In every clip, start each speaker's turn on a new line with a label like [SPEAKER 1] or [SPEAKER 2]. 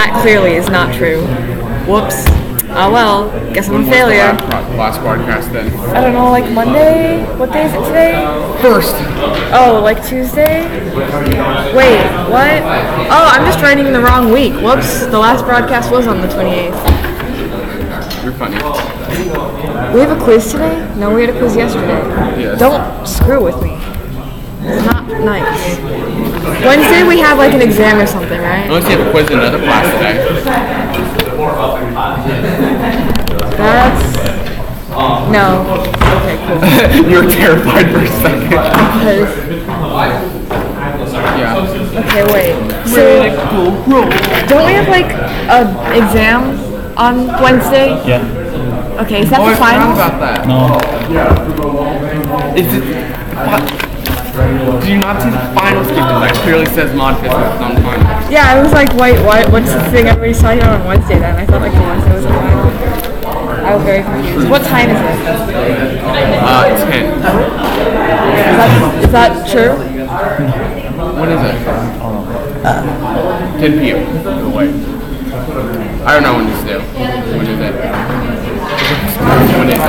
[SPEAKER 1] that clearly is not true. Whoops. Oh well, guess I'm a failure.
[SPEAKER 2] Last broadcast then.
[SPEAKER 1] I don't know, like Monday? What day is it today?
[SPEAKER 2] First.
[SPEAKER 1] Oh, like Tuesday? Wait, what? Oh, I'm just writing the wrong week. Whoops, the last broadcast was on the 28th.
[SPEAKER 2] You're funny.
[SPEAKER 1] We have a quiz today? No, we had a quiz yesterday.
[SPEAKER 2] Yes.
[SPEAKER 1] Don't screw with me. It's not nice. Wednesday we have like an exam or something, right?
[SPEAKER 2] Unless you have a quiz in another class today.
[SPEAKER 1] That's... No. Okay, cool.
[SPEAKER 2] You were terrified for a second.
[SPEAKER 1] Because...
[SPEAKER 2] Yeah.
[SPEAKER 1] Okay, wait. So, don't we have like an exam on Wednesday?
[SPEAKER 3] Yeah.
[SPEAKER 1] Okay, is that the
[SPEAKER 2] I forgot
[SPEAKER 1] finals?
[SPEAKER 2] about that.
[SPEAKER 3] No.
[SPEAKER 2] Is it... Do you not see the finals given? That clearly says ModPhys on finals.
[SPEAKER 1] Yeah, I was like, wait, what? What's the thing everybody's talking about on Wednesday then? I thought like Wednesday was the final. I was very confused. What time is it?
[SPEAKER 2] 10.
[SPEAKER 1] Is that true?
[SPEAKER 2] What is it? 10 p.m. Oh, wait. I don't know when it's due. When is it? When is it?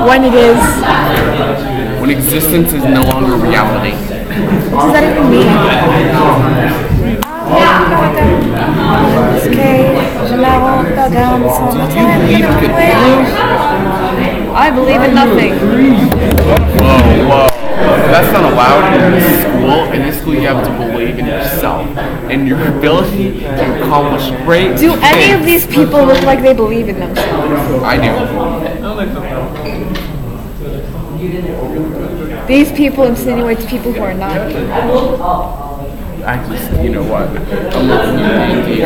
[SPEAKER 1] When it is.
[SPEAKER 2] When existence is no longer reality.
[SPEAKER 1] What does that even mean? I believe in nothing.
[SPEAKER 2] Whoa. That's not allowed in this school. In this school, you have to believe in yourself and your ability to accomplish great
[SPEAKER 1] Do any
[SPEAKER 2] things.
[SPEAKER 1] of these people look like they believe in themselves?
[SPEAKER 2] I do.
[SPEAKER 1] These people insinuate to people who are not people.
[SPEAKER 2] I just, you know what? I'm looking at you.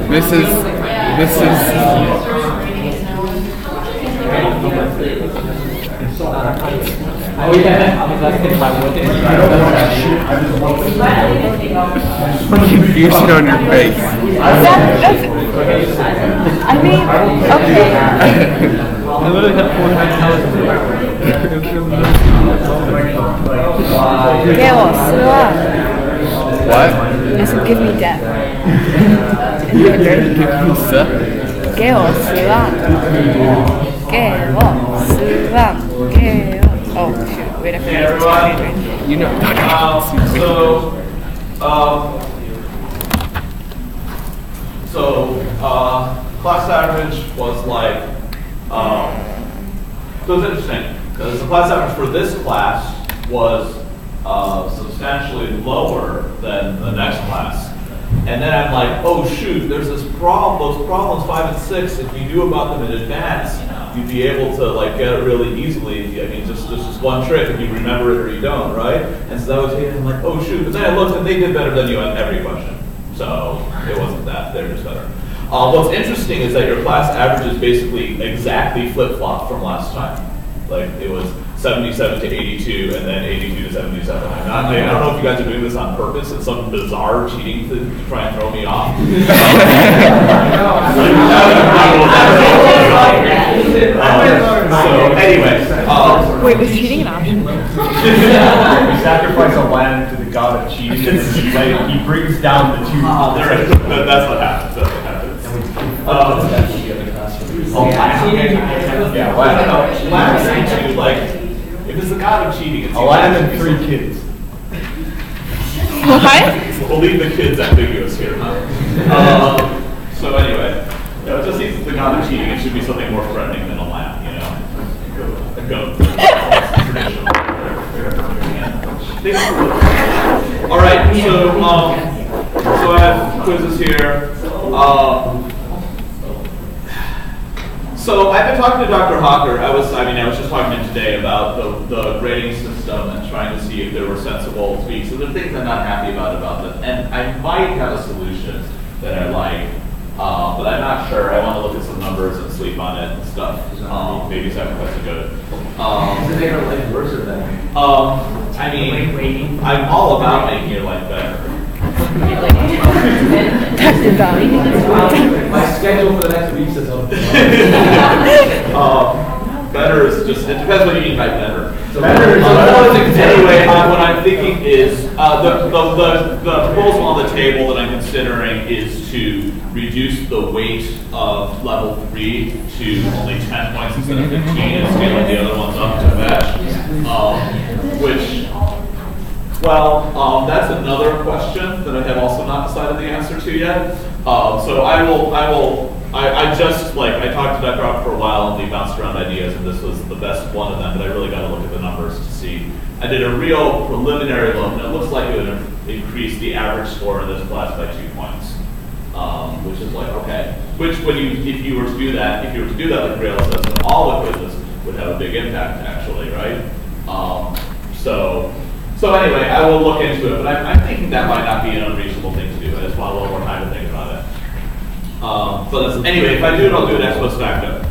[SPEAKER 2] This is. Confusion on your face.
[SPEAKER 1] I mean, okay.
[SPEAKER 3] I literally had 400,000.
[SPEAKER 2] What?
[SPEAKER 1] I said, give me death. Oh, shoot. Wait, I forgot.
[SPEAKER 2] You know.
[SPEAKER 4] Class average was like, so it's interesting, because the class average for this class was substantially lower than the next class. And then I'm like, oh shoot, there's this problem, those problems 5 and 6, if you knew about them in advance, you'd be able to like get it really easily. I mean, just one trick, if you remember it or you don't, right? And so that was it, I'm like, oh shoot, but then I looked and they did better than you on every question. So it wasn't that, they're just better. What's interesting is that your class average is basically exactly flip-flop from last time. Like it was 77 to 82 and then 82 to 77. I don't know if you guys are doing this on purpose. It's some bizarre cheating thing to try and throw me off. So anyway.
[SPEAKER 1] Wait, was cheating an option?
[SPEAKER 5] You sacrifice a lamb to the god of cheating and he brings down the two.
[SPEAKER 4] That's what happens. That's what happens. Yeah, well, I don't know. Lamb is like, if it's the god of cheating, it's
[SPEAKER 5] a lamb and 3 kids.
[SPEAKER 1] What?
[SPEAKER 4] We'll leave the kids ambiguous here. So anyway, it just seems it's the god of cheating. It should be something more threatening than a lamb, you know? A goat. All right, so I have quizzes here. So I've been talking to Dr. Hawker. I was just talking to him today about the grading system and trying to see if there were sensible tweaks. So there are things I'm not happy about them, and I might have a solution that I like, but I'm not sure. I want to look at some numbers and sleep on it and stuff. Maybe sacrifice a goat.
[SPEAKER 6] So they are like worse or better?
[SPEAKER 4] I mean, I'm all about making your life better.
[SPEAKER 6] My schedule for the next week says something.
[SPEAKER 4] Better is just, it depends what you mean by better. Anyway, what I'm thinking is the proposal on the table that I'm considering is to reduce the weight of level 3 to only 10 points instead of 15 and scaling the other ones up to match. That's another question that I have also not decided the answer to yet. So I talked to Dr. for a while and we bounced around ideas and this was the best one of them, but I really got to look at the numbers to see. I did a real preliminary look and it looks like it would increase the average score in this class by 2 points. Which is like, okay. Which if you were to do that with Grail assessment, all the quizzes would have a big impact actually, right? So anyway, I will look into it, but I'm thinking that might not be an unreasonable thing to do. I just want a little more time to think about it. Anyway, if I do it, I'll do it ex post facto.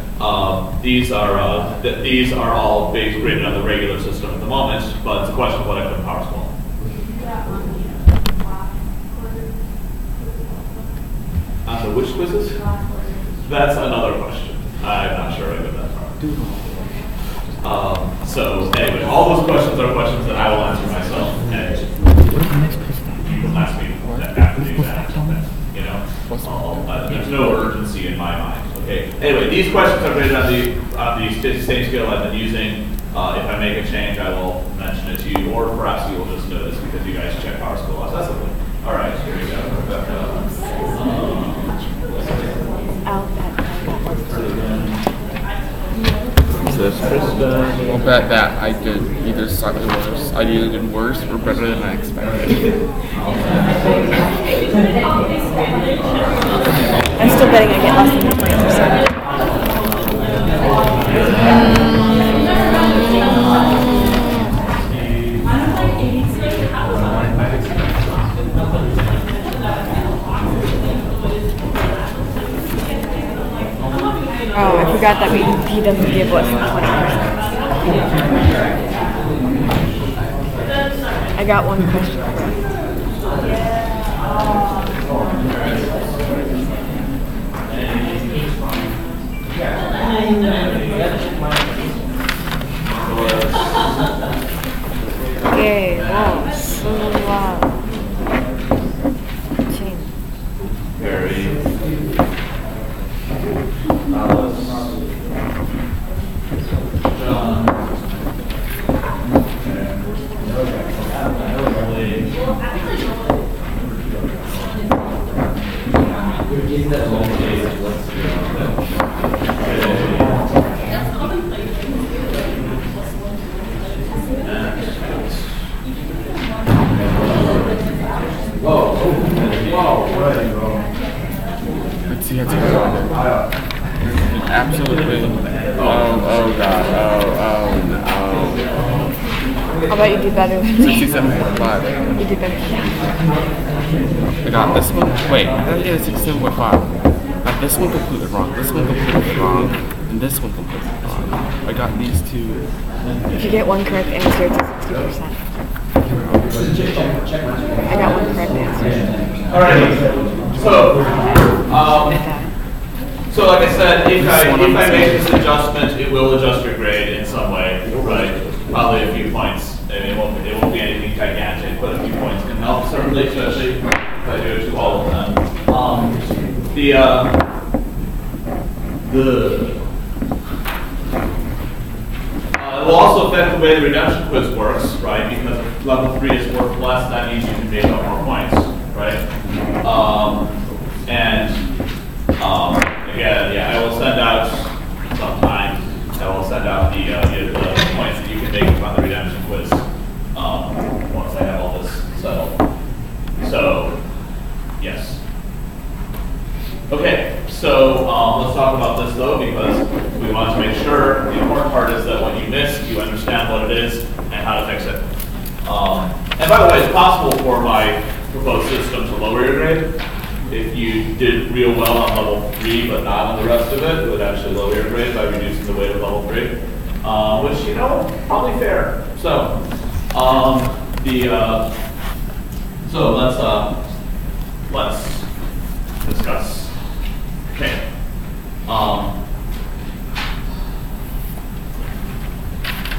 [SPEAKER 4] These are all based graded on the regular system at the moment, but it's a question of what I put in Power School. On the which quizzes? That's another question. I'm not sure I go that far. So anyway, all those questions are questions that I will answer myself. And last week after the exam, there's no urgency in my mind. Okay. Anyway, these questions are graded on the same scale I've been using. If I make a change, I will mention it to you, or perhaps you will just notice because you guys check Power School assessment. All right, here we go.
[SPEAKER 2] I'll bet that I did either slightly worse. I either did worse or better than I expected.
[SPEAKER 1] I'm still betting I get less than 20%. Oh, I forgot that he doesn't give less than 20%. I got one question correct. Okay, wow, so wow.
[SPEAKER 4] Very.
[SPEAKER 2] Let's see how to go. Absolutely. Oh god.
[SPEAKER 1] How about you do better than me?
[SPEAKER 2] 67.5.
[SPEAKER 1] You do better than me.
[SPEAKER 2] I got this one. Wait, I didn't get a 67.5. I got this one completely wrong. This one completely wrong. And this one completely wrong. I got these two.
[SPEAKER 1] If you get one correct answer, it's 60%. I got one correct answer.
[SPEAKER 4] All right. So like I said, if I make this adjustment, it will adjust your grade in some way, right? Probably a few points. I mean, it won't be anything gigantic, but a few points can help, certainly, especially if I do it to all of them. It will also affect the way the redemption quiz works, right? Because if level 3 is worth less, that means you can make up more points, right? Again, yeah, I will send out sometime. I will send out the points that you can make on the redemption quiz once I have all this settled. So, yes. Okay, so let's talk about this though, because we want to make sure the important part is that when you miss, you understand what it is and how to fix it. And by the way, it's possible for my proposed system to lower your grade. If you did real well on level 3 but not on the rest of it, it would actually lower your grade by reducing the weight of level 3, which, probably fair. So, let's discuss. Okay. I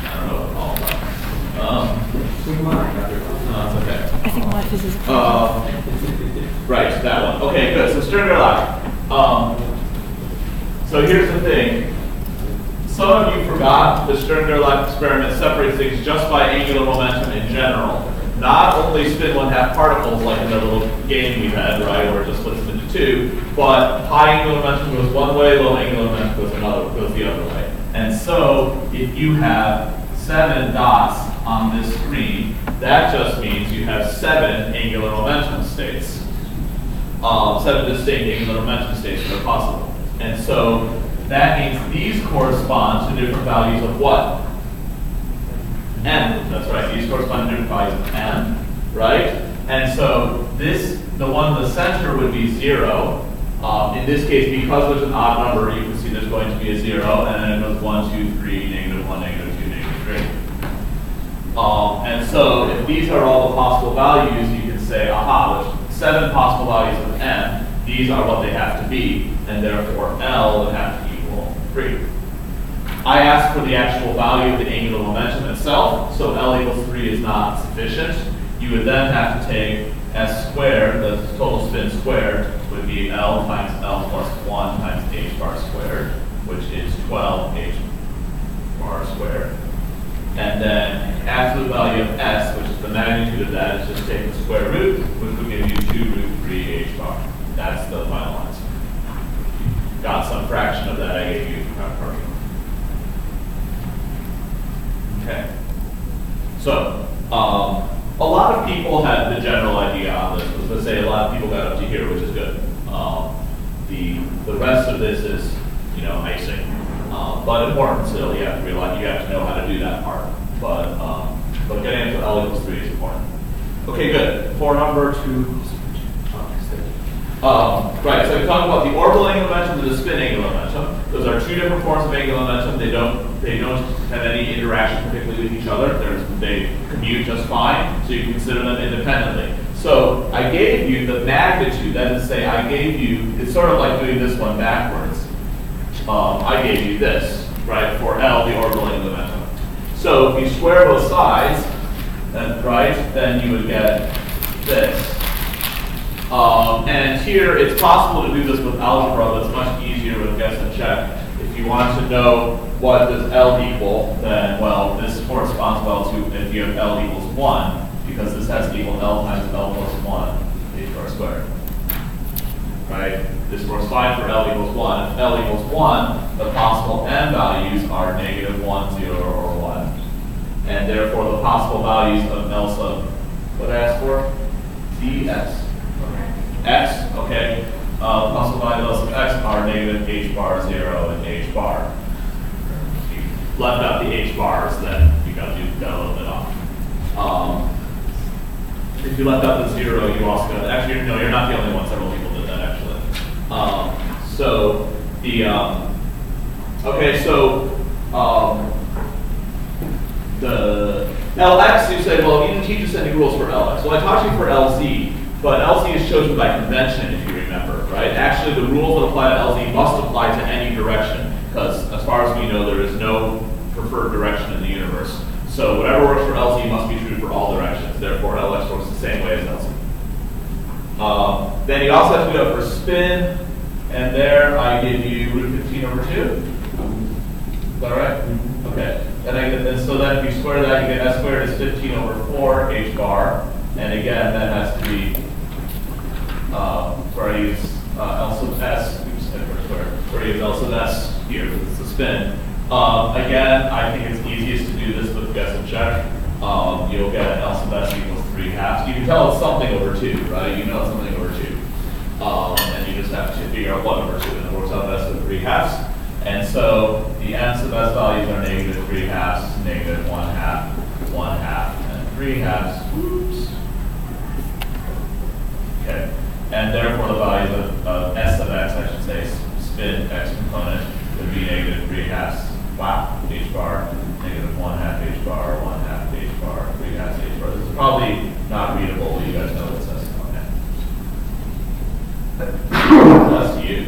[SPEAKER 4] don't know what all about. that's okay.
[SPEAKER 1] I think ModPhys is.
[SPEAKER 4] Right, that one. Okay, good. So Stern Gerlach. So here's the thing. Some of you forgot the Stern Gerlach experiment separates things just by angular momentum in general. Not only spin 1/2 particles like in the little game we had, right, where it just splits them into two, but high angular momentum goes one way, low angular momentum goes the other way. And so if you have 7 dots on this screen, that just means you have 7 angular momentum states. 7 distinct angular momentum states that are possible. And so that means these correspond to different values of what? M. That's right. These correspond to different values of M, right? And so this, the one in the center would be 0. In this case, because there's an odd number, you can see there's going to be a 0, and then it goes 1, 2, 3, -1, -2, -3. And so if these are all the possible values, you can say, aha, there's 7 possible values of M. These are what they have to be, and therefore L would have to equal 3. I asked for the actual value of the angular momentum itself, so L equals 3 is not sufficient. You would then have to take S squared, the total spin squared, would be L times L plus 1 times h bar squared, which is 12 h bar squared. And then absolute value of S, which is the magnitude of that, is just take the square root, which would give you 2√3 h bar. That's the final answer. Got some fraction of that I gave you. Okay. So, a lot of people had the general idea on this. Let's say a lot of people got up to here, which is good. The rest of this is, you know, icing, but important still. You have to realize you have to know how to do that part. But getting into L equals 3 is important. Okay, good. For number 2. Right, so we talked about the orbital angular momentum and the spin angular momentum. Those are 2 different forms of angular momentum. They don't have any interaction particularly with each other. They commute just fine, so you consider them independently. So I gave you the magnitude. That is to say, I gave you, it's sort of like doing this one backwards. I gave you this, right, for L, the orbital angular momentum. So if you square both sides, then you would get this. And here, it's possible to do this with algebra, but it's much easier with guess and check. If you want to know what does L equal, then, well, this corresponds well to if you have L equals 1, because this has to equal L times L plus 1 h bar squared. Right? This works fine for L equals 1. If L equals 1, the possible M values are -1, 0, or 1. And therefore, the possible values of L sub, what did I ask for? ds. X, okay. Possible values of X are -h bar 0 and h bar. If you left out the h bars, then you got a little bit off. If you left out the 0, you also got, actually, no, you're not the only one. Several people did that, actually. So the, okay, so the Lx, you say, well, you didn't teach us any rules for Lx. Well, I taught you for Lz. But LZ is chosen by convention, if you remember, right? Actually, the rules that apply to LZ must apply to any direction, because as far as we know, there is no preferred direction in the universe. So whatever works for LZ must be true for all directions. Therefore, Lx works the same way as LZ. Then you also have to go for spin, and there I give you √15/2. Is that right? Okay. And so then if you square that, you get S squared is 15/4 h bar, and again, that has to be where I use L sub S, where I use L sub S here, it's the spin. Again, I think it's easiest to do this with guess and check. You'll get L sub S equals 3/2. You can tell it's something over 2, right? You know it's something over 2. And you just have to figure out what over 2, and it works out best with 3/2. And so the M sub S values are -3/2, -1/2, 1/2, and 3/2. Oops. Okay. And therefore the values of S sub X, I should say, spin X component, would be -3/2 h bar, -1/2 h bar, 1/2 h bar, 3/2 h bar. This is probably not readable, but you guys know what it says. Okay. That's you.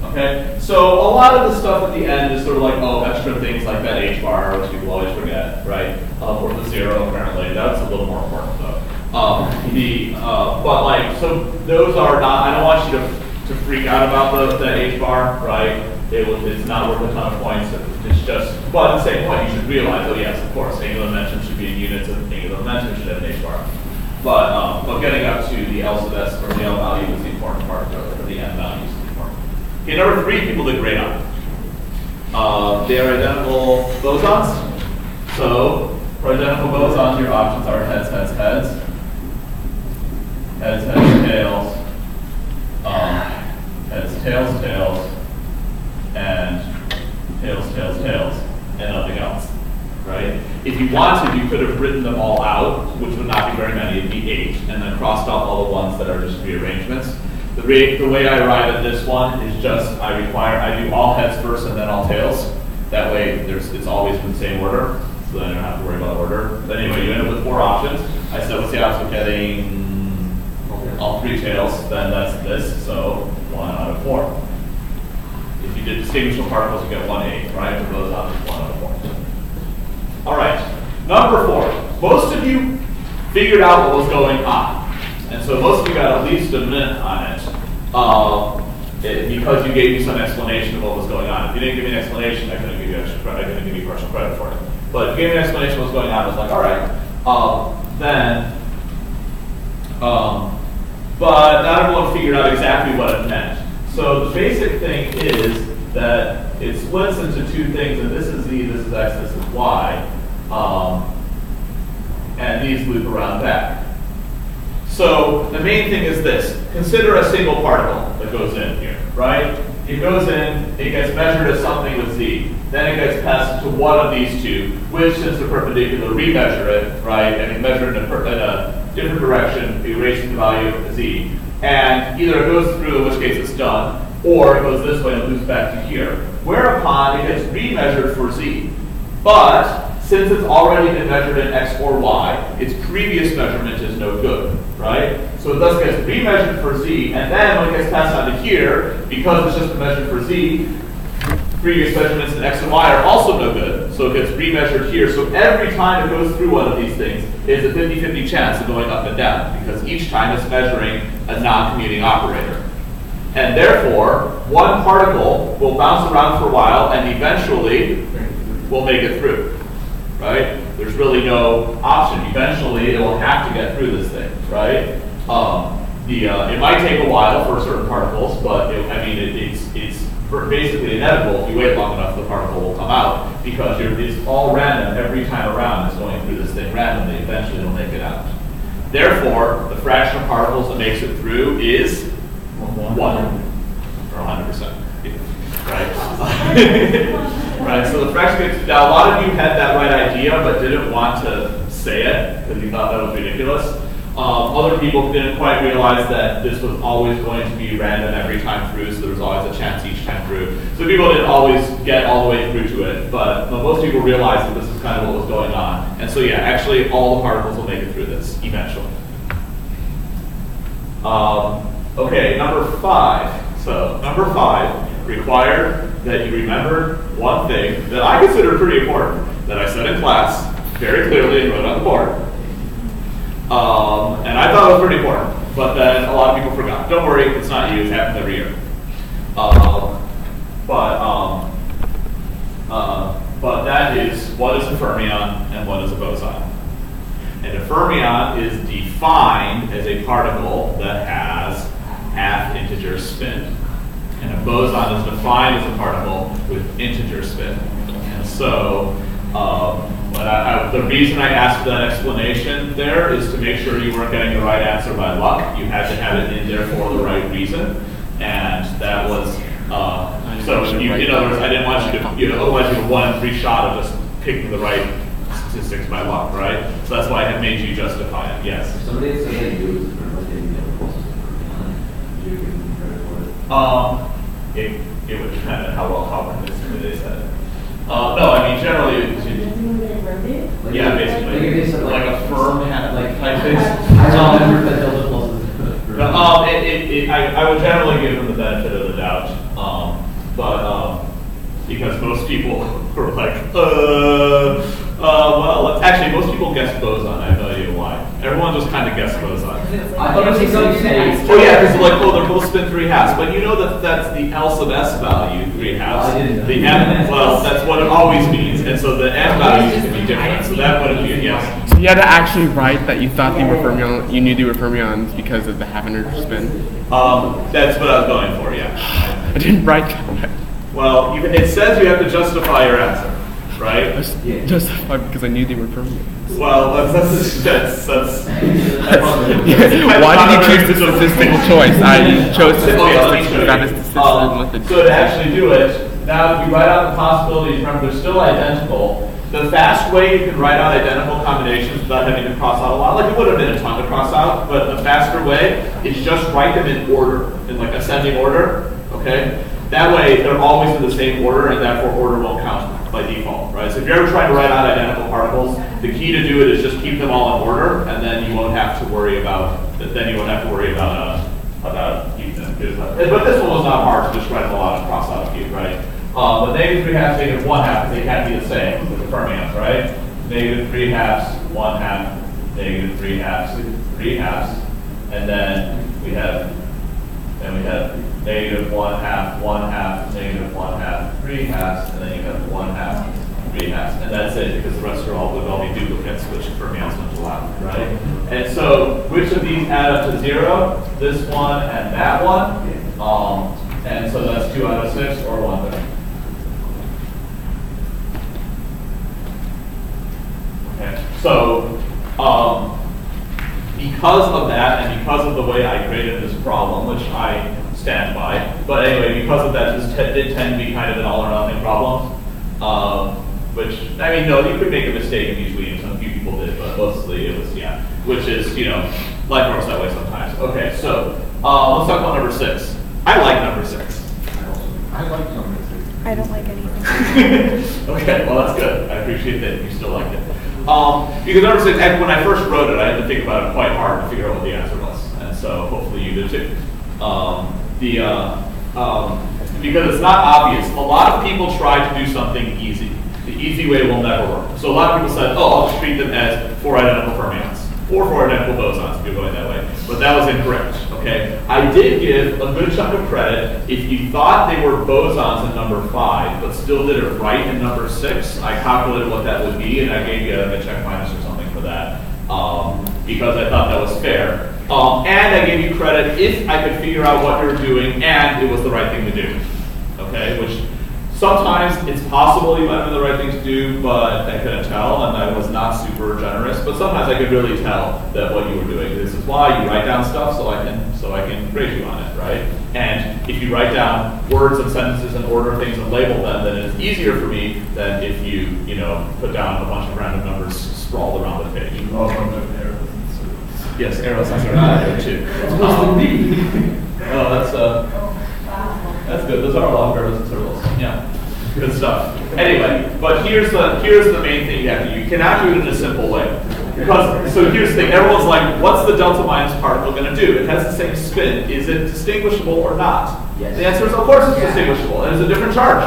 [SPEAKER 4] Okay. So a lot of the stuff at the end is sort of like, oh, extra things like that H bar, which people always forget, right? Or the 0, apparently. That's a little more important, though. But like, so those are not, I don't want you to freak out about the H bar, right? It's not worth a ton of points. It's just, but at the same point, you should realize, oh yes, of course, angular dimension should be in units, and angular dimension should have an H bar. But getting up to the L sub s or the L value is the important part, or the M value is the important. Okay, number 3, people did great on. They are identical bosons. So for identical bosons, your options are heads, heads, heads, heads, heads, tails, heads, tails, tails, and tails, tails, tails, and nothing else, right? If you wanted, you could have written them all out, which would not be very many, it'd be 8, and then crossed off all the ones that are just rearrangements. The way I arrive at this one is just, I do all heads first and then all tails. That way, it's always in the same order, so then I don't have to worry about order. But anyway, you end up with 4 options. I said, what's the odds of getting all 3 tails? Then that's this, so 1 out of 4. If you did distinguishable particles, you get 1/8, right? For those options, 1 out of 4. All right, number 4. Most of you figured out what was going on. And so most of you got at least a minute on it because you gave me some explanation of what was going on. If you didn't give me an explanation, I couldn't give you extra credit. I couldn't give you partial credit for it. But if you gave me an explanation of what was going on, I was like, all right. But not everyone figured out exactly what it meant. So the basic thing is that it splits into 2 things, and this is Z, this is X, this is Y, and these loop around back. So the main thing is this. Consider a single particle that goes in here, right? It goes in, it gets measured as something with Z. Then it gets passed to one of these 2, which, since they're perpendicular, remeasure it, right? And measure it in a different direction, erasing the value of Z. And either it goes through, in which case it's done, or it goes this way and loops back to here. Whereupon it gets remeasured for Z. But since it's already been measured in X or Y, its previous measurement is no good, right? So it thus gets remeasured for Z, and then when it gets passed on to here, because it's just been measured for Z, previous measurements in X and Y are also no good, so it gets remeasured here. So every time it goes through one of these things, it's a 50-50 chance of going up and down, because each time it's measuring a non-commuting operator. And therefore, one particle will bounce around for a while, and eventually will make it through. Right? There's really no option. Eventually, it will have to get through this thing, right? It might take a while for certain particles, but it's basically inevitable. If you wait long enough, the particle will come out because it's all random every time around. It's going through this thing randomly. Eventually, it'll make it out. Therefore, the fraction of particles that makes it through is 1 or 100%, right? Right, so the fraction gets, now a lot of you had that right idea but didn't want to say it because you thought that was ridiculous. Other people didn't quite realize that this was always going to be random every time through, so there was always a chance each time through. So people didn't always get all the way through to it, but most people realized that this is kind of what was going on. And so yeah, actually all the particles will make it through this eventually. Okay, number 5. So number 5 required that you remember one thing that I consider pretty important, that I said in class very clearly and wrote on the board. And I thought it was pretty important, but then a lot of people forgot. Don't worry, it's not you, it happens every year. But that is, what is a fermion and what is a boson? And a fermion is defined as a particle that has half integer spin. And a boson is defined as a particle with integer spin. And so the reason I asked for that explanation there is to make sure you weren't getting the right answer by luck. You had to have it in there for the right reason. And that was, so in other words, I didn't want you to, otherwise you have 1 in 3 shot of just picking the right statistics by luck, right? So that's why I had made you justify it, yes.
[SPEAKER 6] Somebody said they do
[SPEAKER 4] it would depend on how convincingly they said it. No, I mean generally, yeah, basically, like a firm type thing. I would generally give them the benefit of the doubt, but because most people were like, well, actually, most people guessed boson. I tell you why. Everyone just kind of guessed boson.
[SPEAKER 6] I thought it was exactly.
[SPEAKER 4] Oh yeah, because like, they're both spin 3 halves. But you know that that's the L sub S value, 3 halves.
[SPEAKER 6] I didn't know.
[SPEAKER 4] The M, well, that's what it always means. And so the M values can be different. So that wouldn't be a yes.
[SPEAKER 2] So you had to actually write that you thought they were fermions, you knew they were fermions because of the half energy spin.
[SPEAKER 4] That's what I was going for, yeah.
[SPEAKER 2] I didn't write that.
[SPEAKER 4] Well, it says you have to justify your answer, right?
[SPEAKER 2] Just because I knew they were fermions.
[SPEAKER 4] Well, that's
[SPEAKER 2] Why did you choose the statistical choice? I chose statistics because that is the statistical method.
[SPEAKER 4] So to actually do it, now if you write out the possibilities, remember they're still identical. The fast way you can write out identical combinations without having to cross out a lot, like it would have been a ton to cross out, but the faster way is just write them in order, in like ascending order, okay? That way they're always in the same order and therefore order won't count by default, right? So if you're ever trying to write out identical particles, the key to do it is just keep them all in order and then you won't have to worry about, keeping them. But this one was not hard to just write a lot and cross out a few, right? The negative 3 halves, negative 1 half, they can't be the same with the fermions, right? Negative 3 halves, 1 half, negative 3 halves, 3 halves, and then we have negative 1 half, 1 half, negative 1 half, 3 halves, and then you have 1 half, 3 halves, and that's it because the rest would all be duplicates, which fermions don't allow, right? And so, which of these add up to 0? This one and that one, and so that's 2 out of 6 or 1/3. Okay, so because of that and because of the way I graded this problem, which I stand by, but anyway, because of that, this did tend to be kind of an all or nothing problem. Which, I mean, no, you could make a mistake and usually some few people did, but mostly it was, yeah, which is, life works that way sometimes. Okay, so let's talk about number 6. I like number 6.
[SPEAKER 5] I like number 6.
[SPEAKER 1] I don't like anything.
[SPEAKER 4] Okay, well that's good. I appreciate that you still like it. Because number 6, when I first wrote it, I had to think about it quite hard to figure out what the answer was, and so hopefully you did too. Because it's not obvious. A lot of people try to do something easy. The easy way will never work. So a lot of people said, oh, I'll just treat them as 4 identical fermions, or 4 identical bosons if you're going that way. But that was incorrect, okay? I did give a good chunk of credit. If you thought they were bosons in number 5, but still did it right in number 6, I calculated what that would be, and I gave you a check minus or something for that, because I thought that was fair. And I gave you credit if I could figure out what you're doing and it was the right thing to do, okay? Which sometimes it's possible you might have been the right thing to do, but I couldn't tell, and I was not super generous. But sometimes I could really tell that what you were doing. This is why you write down stuff so I can grade you on it, right? And if you write down words and sentences and order things and label them, then it's easier for me than if you put down a bunch of random numbers sprawled around the page. Yes, arrows are there too. Oh, that's good. Those are a lot of arrows and circles. Yeah, good stuff. Anyway, but here's the main thing you have to do. You cannot do it in a simple way. So here's the thing. Everyone's like, what's the delta minus particle going to do? It has the same spin. Is it distinguishable or not?
[SPEAKER 6] Yes.
[SPEAKER 4] The answer is, of course, it's distinguishable. It has a different charge.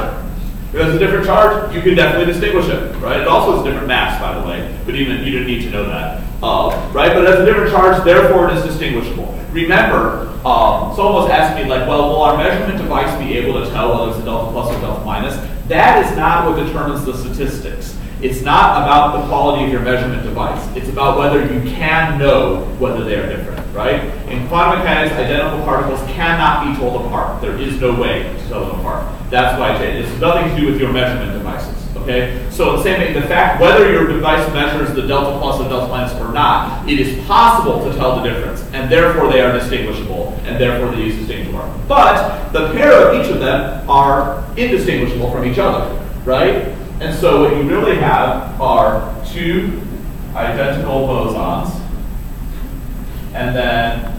[SPEAKER 4] If it has a different charge, you can definitely distinguish it, right? It also has a different mass, by the way, but even you didn't need to know that, right? But it has a different charge, therefore it is distinguishable. Remember, someone was asking me, like, well, will our measurement device be able to tell whether it's a delta plus or delta minus? That is not what determines the statistics. It's not about the quality of your measurement device. It's about whether you can know whether they are different, right? In quantum mechanics, identical particles cannot be told apart. There is no way to tell them apart. That's why it's nothing to do with your measurement devices, okay? So in the same way, the fact whether your device measures the delta plus or delta minus or not, it is possible to tell the difference, and therefore they are distinguishable, and therefore they use distinguishable. But the pair of each of them are indistinguishable from each other, right? And so what you really have are 2 identical bosons, and then,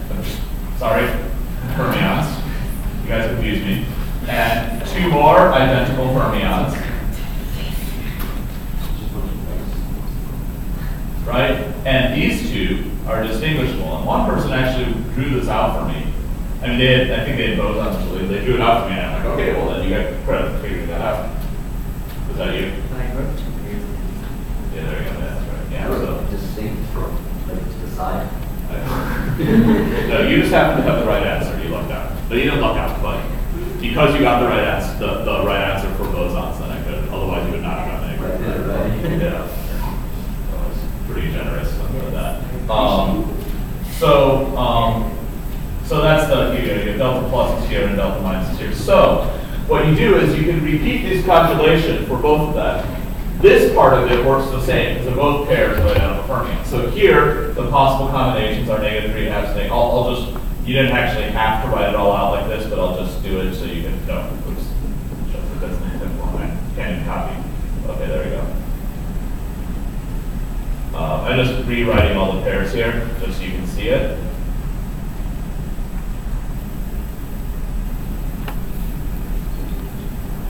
[SPEAKER 4] fermions. You guys confused me. And 2 more identical fermions. Right? And these 2 are distinguishable. And one person actually drew this out for me. I mean, I think they had bosons, so they drew it out for me, and I'm like, okay, well then you got credit for figuring that out. that you? Yeah, there you go. That's right. Yeah. So.
[SPEAKER 6] Distinct from like to the side.
[SPEAKER 4] No, you just happen to have the right answer. You lucked out, but you didn't luck out, but because you got the right answer, the right answer for bosons, then I could. Otherwise, you would not have gotten it. Yeah. That was pretty generous for that. So that's the you delta plus is here and delta minus is here. So what you do is you can repeat this calculation for both of them. This part of it works the same because they're both pairs of identical fermions. So here, the possible combinations are -3 halves negative. I'll just, you didn't actually have to write it all out like this, but I'll just do it so you can know. Oops. That's simple. I can't even copy. Okay, there we go. I'm just rewriting all the pairs here just so you can see it.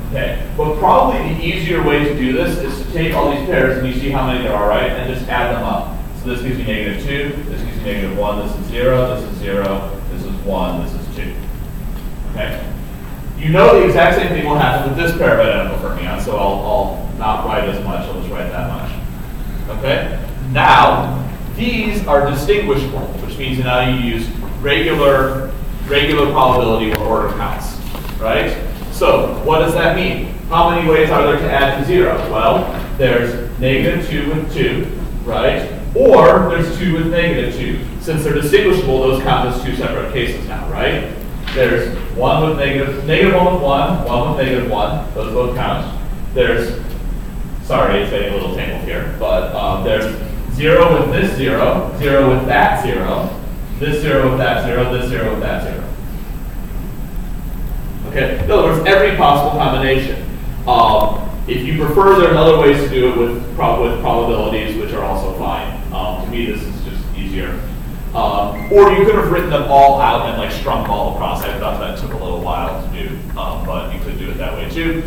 [SPEAKER 4] Okay, but probably the easier way to do this is to take all these pairs and you see how many there are, right? And just add them up. So this gives you -2, this gives you -1, this is 0, this is 0, this is 1, this is 2. Okay? You know the exact same thing will happen with this pair of identical fermions, so I'll not write as much, I'll just write that much. Okay? Now, these are distinguishable, which means now you use regular probability or order counts, right? So, what does that mean? How many ways are there to add to 0? Well, there's -2 with 2, right? Or there's 2 with -2. Since they're distinguishable, those count as 2 separate cases now, right? There's 1 with -1 with 1, 1 with -1, those both count. There's, sorry, it's getting a little tangled here, but there's 0 with this 0, 0 with that 0, this 0 with that 0, this 0 with that 0. Okay, in other words, every possible combination. If you prefer, there are other ways to do it with probabilities, which are also fine. To me, this is just easier. Or you could have written them all out and like strung them all across. I thought that took a little while to do, but you could do it that way too.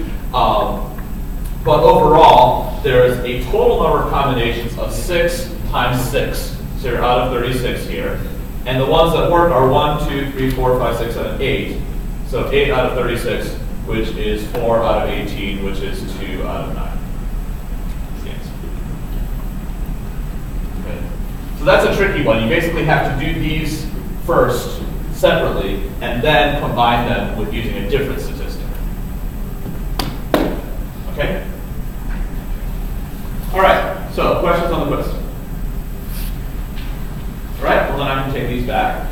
[SPEAKER 4] But overall, there is a total number of combinations of 6 times 6. So you're out of 36 here. And the ones that work are 1, 2, 3, 4, 5, 6, 7, 8. So 8 out of 36, which is 4 out of 18, which is 2 out of 9. Okay. So that's a tricky one. You basically have to do these first separately and then combine them with using a different statistic. Okay? All right, so questions on the quiz? All right, well then I can take these back.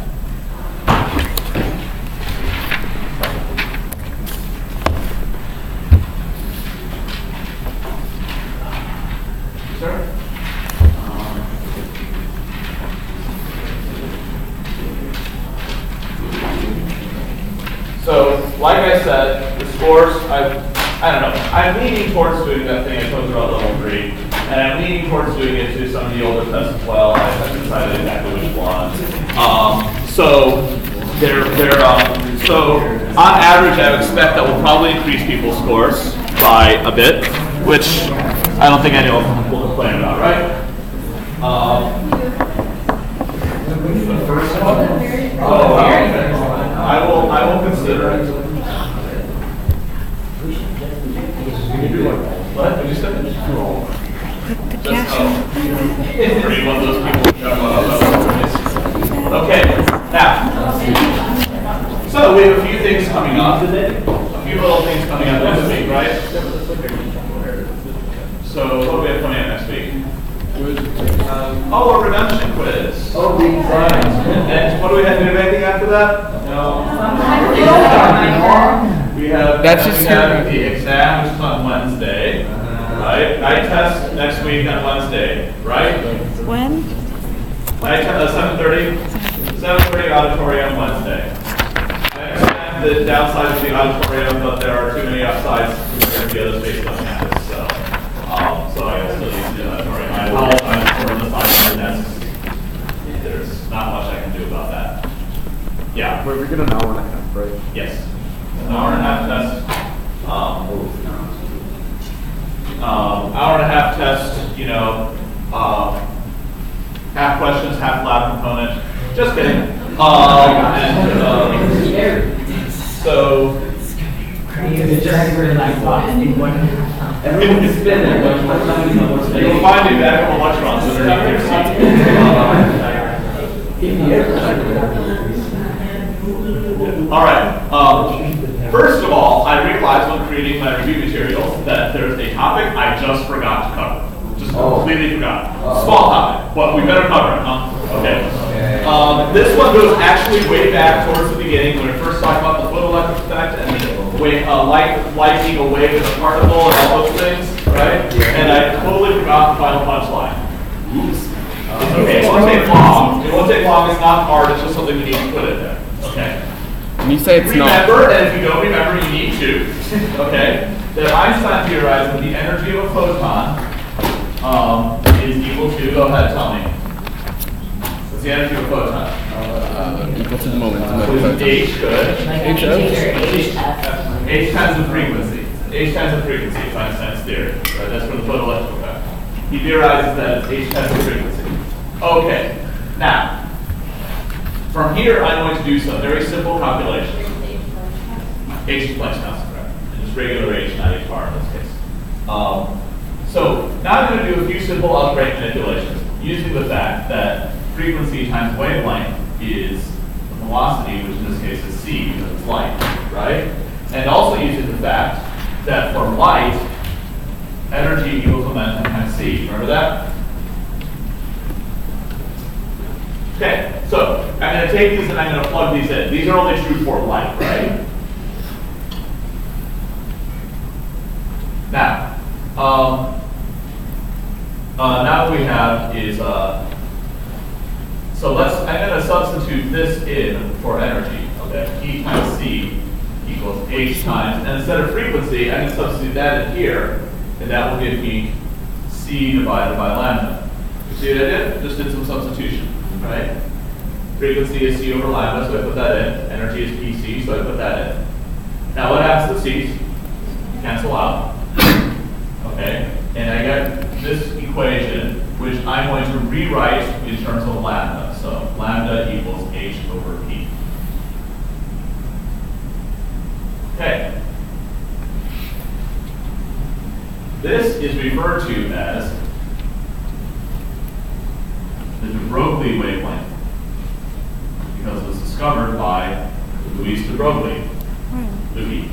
[SPEAKER 4] Sir? So, like I said, the scores, I don't know, I'm leaning towards doing that thing I told you about level 3, and I'm leaning towards doing it to some of the older tests as well. I haven't decided exactly which one. So on average, I would expect that will probably increase people's scores by a bit, which I don't think anyone will complain about, right? The first one? Oh, okay. I will consider it. What? Did you say?
[SPEAKER 1] Put the cash in.
[SPEAKER 4] Are you one of those people who jump on? Okay, now, so we have a few things coming up. A few little things coming up next week, right? So what do we have coming up next week? A redemption quiz.
[SPEAKER 6] Oh, big prize.
[SPEAKER 4] And what do we have to do anything after that? No. We have the exam, which is on Wednesday. Right? Night test next week on Wednesday, right?
[SPEAKER 1] When?
[SPEAKER 4] Night test 7:30. 7:30 auditorium Wednesday. I understand the downside of the auditorium, but there are too many upsides compared to the other spaces on campus. So I still need to do the auditorium. I apologize for the time that's there's not much I can do about that. Yeah.
[SPEAKER 5] Wait, we get an hour and a half, right?
[SPEAKER 4] Yes. An hour and a half test. Hour and a half test, you know, half questions, half lab component. Just kidding. So
[SPEAKER 6] It's just really like box in 1.5 times. Everyone can spin it, but one time you know what's
[SPEAKER 4] You'll find the vacuum electrons underneath your seat. All right. First of all, I realized when creating my review materials that there's a topic I just forgot to cover. Just completely forgot. Small topic, but we better cover it, huh? Okay. This one goes actually way back towards the beginning when we first talked about the photoelectric effect and light being a wave in a particle and all those things, right? And I totally forgot the final punchline. Oops. Okay, it won't take long. It won't take long. It's not hard. It's just something we need to put in there. Okay.
[SPEAKER 2] When you say it's
[SPEAKER 4] Remember, and if you don't remember, you need to. Okay. That Einstein theorized that the energy of a photon is equal to. Go ahead, tell me. What's the energy of a photon?
[SPEAKER 2] Equal to the momentum of the photon.
[SPEAKER 4] H good.
[SPEAKER 6] H.
[SPEAKER 4] H times the frequency. H times the frequency is Einstein's theory. Right? That's for the photoelectric effect. He theorizes that it's H times the frequency. Okay. Now, from here, I'm going to do some very simple calculations. H is Planck's constant, right? And just regular H, not H bar in this case. So now I'm going to do a few simple algebraic manipulations using the fact that frequency times wavelength is the velocity, which in this case is c because it's light, right? And also using the fact that for light, energy equals momentum times c. Remember that? Okay, so I'm going to take these and I'm going to plug these in. These are only true for light, right? Now, now what we have is, so I'm going to substitute this in for energy. Okay, E times C equals H times, and instead of frequency, I can substitute that in here, and that will give me C divided by lambda. You see what I did? Just did some substitution, right? Frequency is C over lambda, so I put that in. Energy is PC, so I put that in. Now what happens to C's? Cancel out. Okay, and I get this equation, which I'm going to rewrite in terms of lambda. So lambda equals H over P. Okay. This is referred to as the de Broglie wavelength because it was discovered by Louis de Broglie. Louis.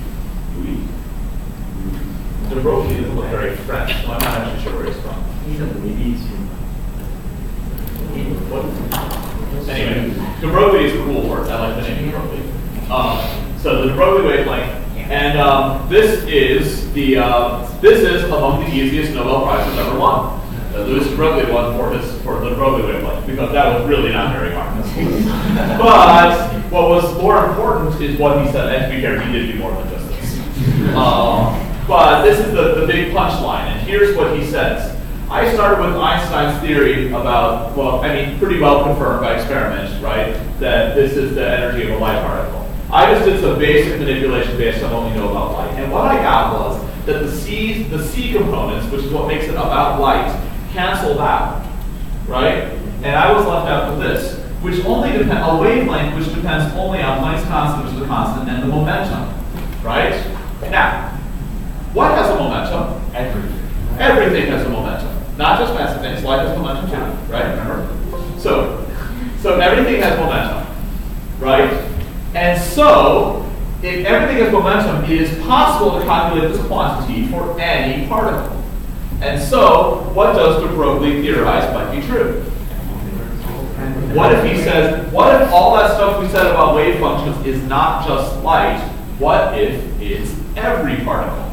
[SPEAKER 4] De Broglie doesn't look very French, so I'm not actually sure where he's from. Anyway, de Broglie is a cool word. I like the name de Broglie. So the de Broglie wavelength, and this is among the easiest Nobel Prizes ever won. Louis de Broglie won for the de Broglie wavelength because that was really not very hard. But what was more important is what he said. And to be fair, he did do more than just this. But this is the big punchline, and here's what he says. I started with Einstein's theory about, well, I mean, pretty well confirmed by experiment, right, that this is the energy of a light particle. I just did some basic manipulation based on what we know about light. And what I got was that the C components, which is what makes it about light, canceled out, right? And I was left out with this, which only depends, a wavelength which depends only on Planck's constant, which is the constant, and the momentum, right? Now, what has a momentum? Everything has a momentum. Not just massive things, light has momentum too, right? Remember? So everything has momentum, right? And so, if everything has momentum, it is possible to calculate this quantity for any particle. And so, what does de Broglie theorize might be true? What if he says, what if all that stuff we said about wave functions is not just light? What if it's every particle?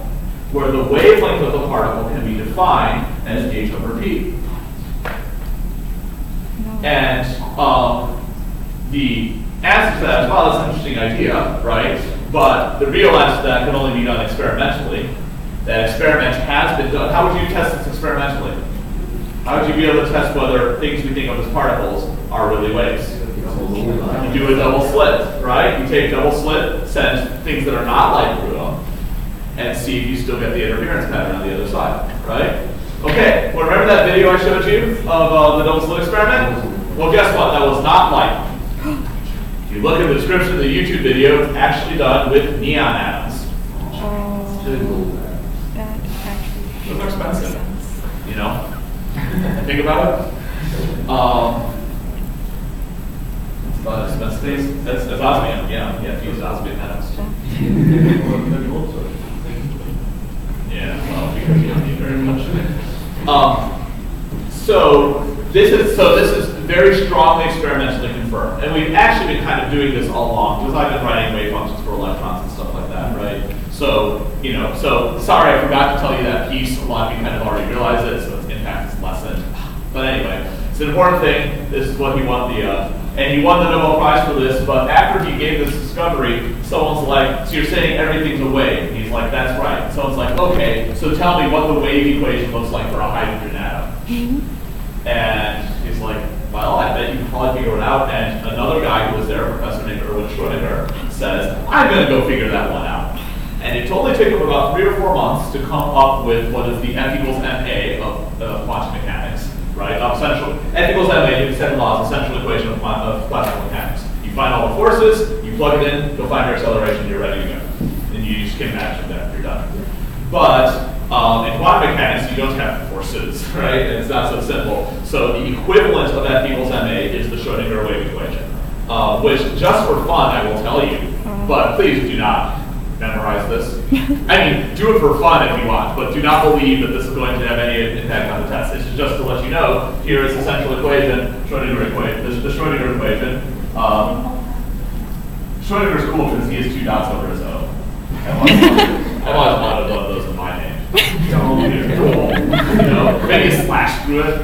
[SPEAKER 4] Where the wavelength of the particle can be defined as H over P. And the answer to that is, well, that's an interesting idea, right? But the real answer to that can only be done experimentally. That experiment has been done. How would you test this experimentally? How would you be able to test whether things we think of as particles are really waves? You do a double slit, right? You take double slit, send things that are not light through them, and see if you still get the interference pattern on the other side, right? Okay, well, remember that video I showed you of the double slit experiment? Well, guess what? That was not light. If you look at the description of the YouTube video, it's actually done with neon atoms.
[SPEAKER 1] That actually
[SPEAKER 4] Those are expensive.
[SPEAKER 1] makes sense.
[SPEAKER 4] You know? Think about it. It's about expensive. That's osmium. Yeah, if you use osmium atoms. Yeah, well, because you don't need very much. So this is very strongly experimentally confirmed, and we've actually been kind of doing this all along because I've been writing wave functions for electrons and stuff like that, right? So sorry, I forgot to tell you that piece. A lot of you kind of already realized it, so its impact is lessened. But anyway, it's an important thing. This is what he won and he won the Nobel Prize for this. But after he gave this discovery, someone's like, "So you're saying everything's a wave?" And he's like, "That's right." Someone's like, "Okay, so tell me what the wave equation looks like for a hydrogen atom." And he's like, "Well, I bet you can probably figure it out." And another guy who was there, a professor named Erwin Schrödinger, says, "I'm going to go figure that one out." And it totally took him about 3 or 4 months to come up with what is the F equals ma of quantum mechanics, right? F equals ma, Newton's law, is the central equation of classical mechanics. You find all the forces, you plug it in, go find your acceleration, you're ready to go. And you just can match it there, you're done. But in quantum mechanics, you don't have forces, right? And it's not so simple. So the equivalent of F equals ma is the Schrödinger wave equation, which just for fun, I will tell you, but please do not memorize this. I mean, do it for fun if you want, but do not believe that this is going to have any impact on the test. This is just to let you know, here is the central equation, Schrödinger equation. This is the Schrödinger equation. Schrödinger is cool because he has 2 dots over his O. I've always wanted one of those in my name. Cool. Maybe a slash through it.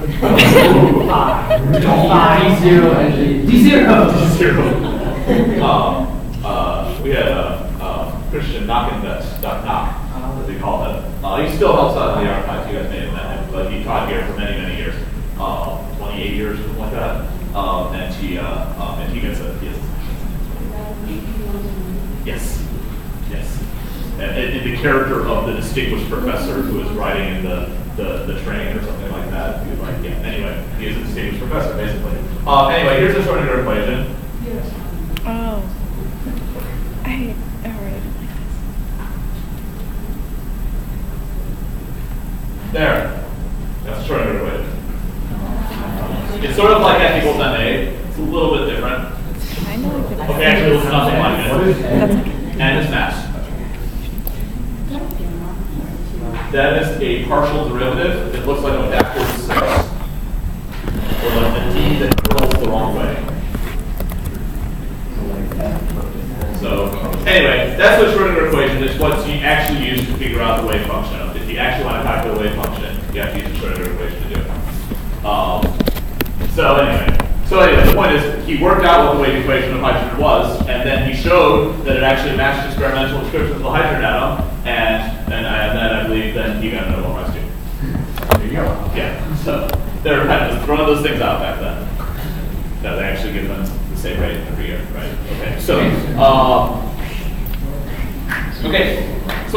[SPEAKER 4] D0. We had Christian Knockenbett.knock, as we call him. He still helps out in the archives. You guys may have met him, but he taught here for many, many years, 28 years, something like that. And he gets a yes. And the character of the distinguished professor who is writing in the train or something like that. He was like, yeah. Anyway, he is a distinguished professor, basically. Anyway, here's the Schrödinger equation.
[SPEAKER 1] Oh. I already like this.
[SPEAKER 4] There. That's the Schrödinger equation. It's sort of like F equals ma. It's a little bit different.
[SPEAKER 1] Kind of like the
[SPEAKER 4] Okay, actually, it's nothing like it.
[SPEAKER 1] That's okay.
[SPEAKER 4] And it's mass. That is a partial derivative. It looks like a backwards 6. Or like the D that curls the wrong way. So, anyway, that's the Schrödinger equation. It's what you actually use to figure out the wave function. If you actually want to calculate the wave function, you have to use the Schrödinger equation to do it. So anyway, the point is, he worked out what the wave equation of hydrogen was, and then he showed that it actually matched experimental descriptions of the hydrogen atom, and then I believe then he got a Nobel Prize too.
[SPEAKER 5] There you go.
[SPEAKER 4] Yeah, so they were kind of just throwing those things out back then. No, they actually give them the same rate every year, right? Okay, so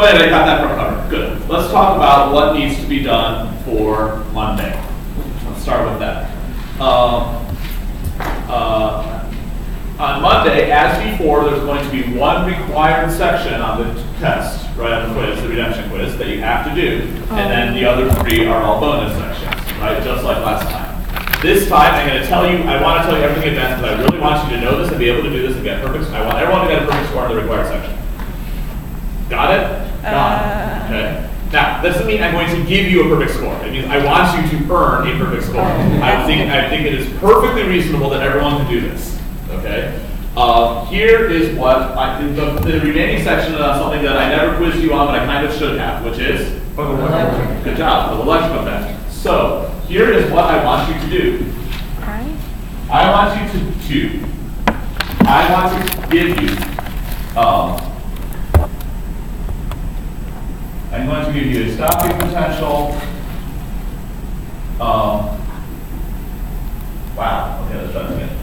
[SPEAKER 4] anyway, got that part covered. Good. Let's talk about what needs to be done for Monday. Let's start with that. On Monday, as before, there's going to be one required section on the test, right, on the quiz, the redemption quiz, that you have to do, and then the other 3 are all bonus sections, right, just like last time. This time, I want to tell you everything in advance, because I really want you to know this and be able to do this and get perfect. I want everyone to get a perfect score in the required section. Got it? Got it. Okay. Now, that doesn't mean I'm going to give you a perfect score. It means I want you to earn a perfect score. I think it is perfectly reasonable that everyone can do this. Okay. Here is what the remaining section on something that I never quizzed you on, but I kind of should have, which is good job, the electric effect. So here is what I want you to do. I want you to give you. I'm going to give you a stopping potential. Wow. Okay, let's try this again.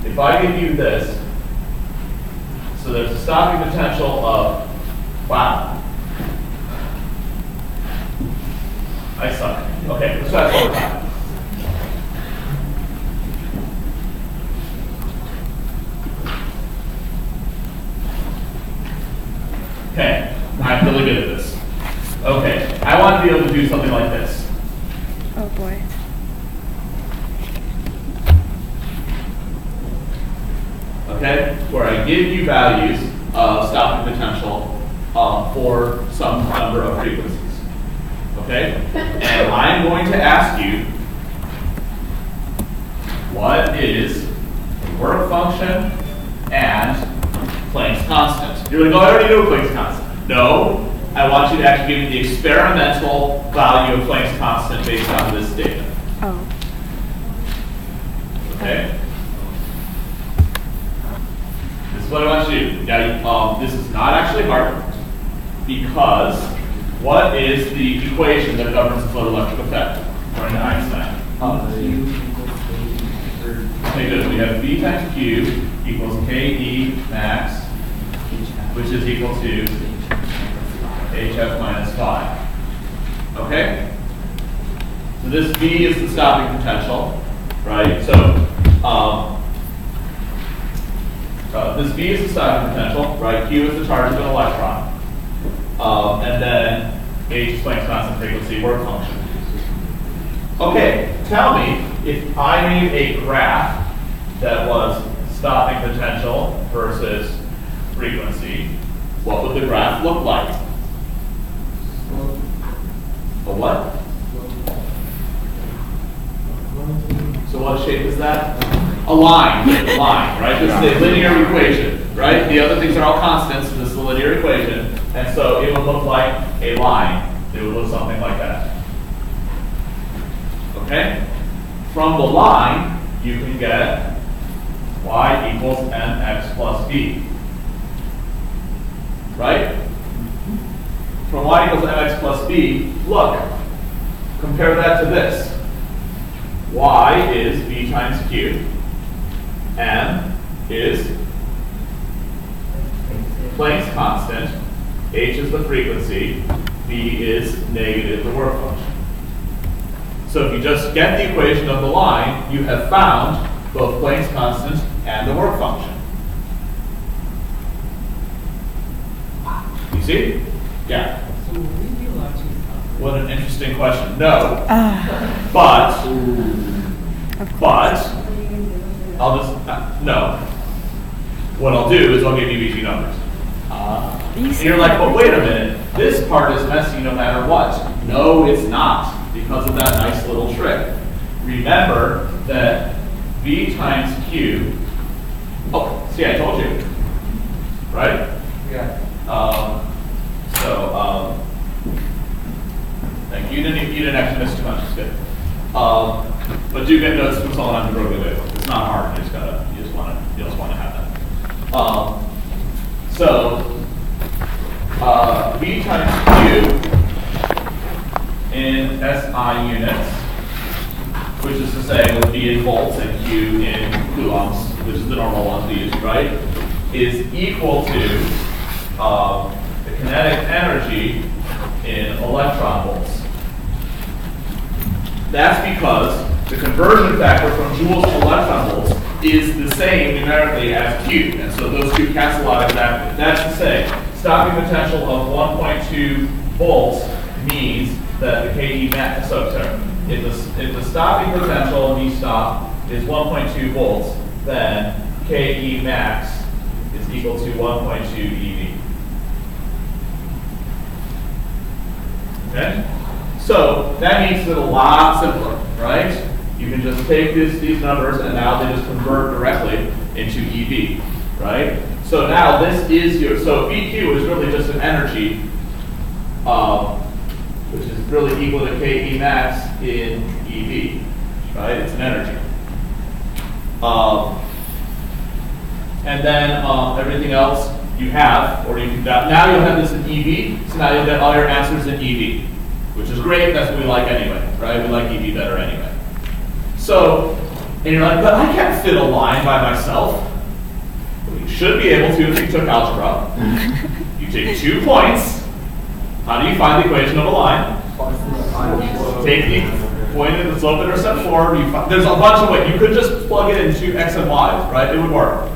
[SPEAKER 4] If I give you this, so there's a stopping potential of, wow. I suck. Okay, let's try this one more time. do something like this.
[SPEAKER 1] Oh boy.
[SPEAKER 4] Okay, where I give you values of stopping potential for some number of frequencies. Okay, and I'm going to ask you, what is the work function and Planck's constant? You're like, oh, I already know Planck's constant. No, I want you to actually give me the experimental value of Planck's constant based on this data.
[SPEAKER 1] Oh.
[SPEAKER 4] Okay. This is what I want you to do. Now, this is not actually hard because what is the equation that governs the photoelectric effect according to Einstein? Okay, good. We have V times Q equals KE max, which is equal to HF minus phi. Okay? So this V is the stopping potential, right? So this V is the stopping potential, right? Q is the charge of an electron. And then H is Planck's constant frequency work function. Okay, tell me if I made a graph that was stopping potential versus frequency, what would the graph look like? A what? So what shape is that? A line, right? This is a linear equation, right? The other things are all constants, so this is a linear equation, and so it would look like a line. It would look something like that. Okay? From the line, you can get y equals mx plus b. Right? From y equals mx plus b, look, compare that to this. Y is v times q. M is Planck's constant. H is the frequency. B is negative the work function. So if you just get the equation of the line, you have found both Planck's constant and the work function. You see? Yeah. What an interesting question. No. But I'll just, no. What I'll do is I'll give you easy numbers. And you're like, but wait a minute, this part is messy no matter what. No, it's not, because of that nice little trick. Remember that V times Q, oh, see, I told you, right?
[SPEAKER 6] Yeah.
[SPEAKER 4] Thank you. You didn't actually miss too much, it's good. But do get notes from someone on the Broadway label. It's not hard. You just want to have that. V times Q in SI units, which is to say with V in volts and Q in coulombs, which is the normal one to use, right, is equal to the kinetic energy in electron volts. That's because the conversion factor from joules to electron volts is the same numerically as Q, and so those two cancel out exactly. That's to say, stopping potential of 1.2 volts means that the KE max, so if the stopping potential of V stop is 1.2 volts, then KE max is equal to 1.2 EV. Okay? So that makes it a lot simpler, right? You can just take these numbers and now they just convert directly into EV, right? So now this is your, so VQ is really just an energy, which is really equal to KE max in EV, right? It's an energy. And then everything else you have, or you can, now you'll have this in EV, so now you'll get all your answers in EV, which is great, that's what we like anyway, right? We like EV better anyway. So, and you're like, but I can't fit a line by myself. Well, you should be able to if you took algebra. You take 2 points. How do you find the equation of a line? Take the point and the slope intercept forward. There's a bunch of ways. You could just plug it into x and y, right? It would work.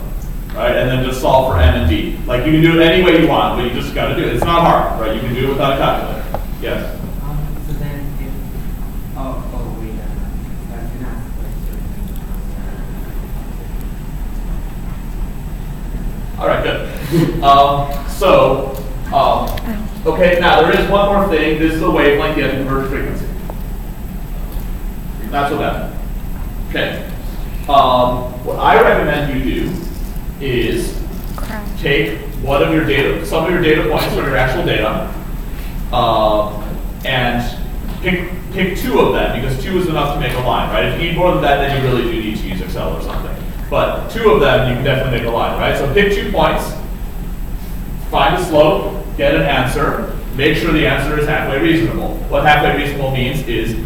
[SPEAKER 4] Right? And then just solve for n and d. Like you can do it any way you want, but you just got to do it. It's not hard, right? You can do it without a calculator. Yes?
[SPEAKER 6] So then
[SPEAKER 4] Okay, now there is one more thing. This is the wavelength you have to convert to frequency. That's what that means. Okay. What I recommend you do is take one of your data, some of your data points from your actual data, and pick two of them, because two is enough to make a line, right? If you need more than that, then you really do need to use Excel or something. But two of them, you can definitely make a line, right? So pick 2 points, find a slope, get an answer, make sure the answer is halfway reasonable. What halfway reasonable means is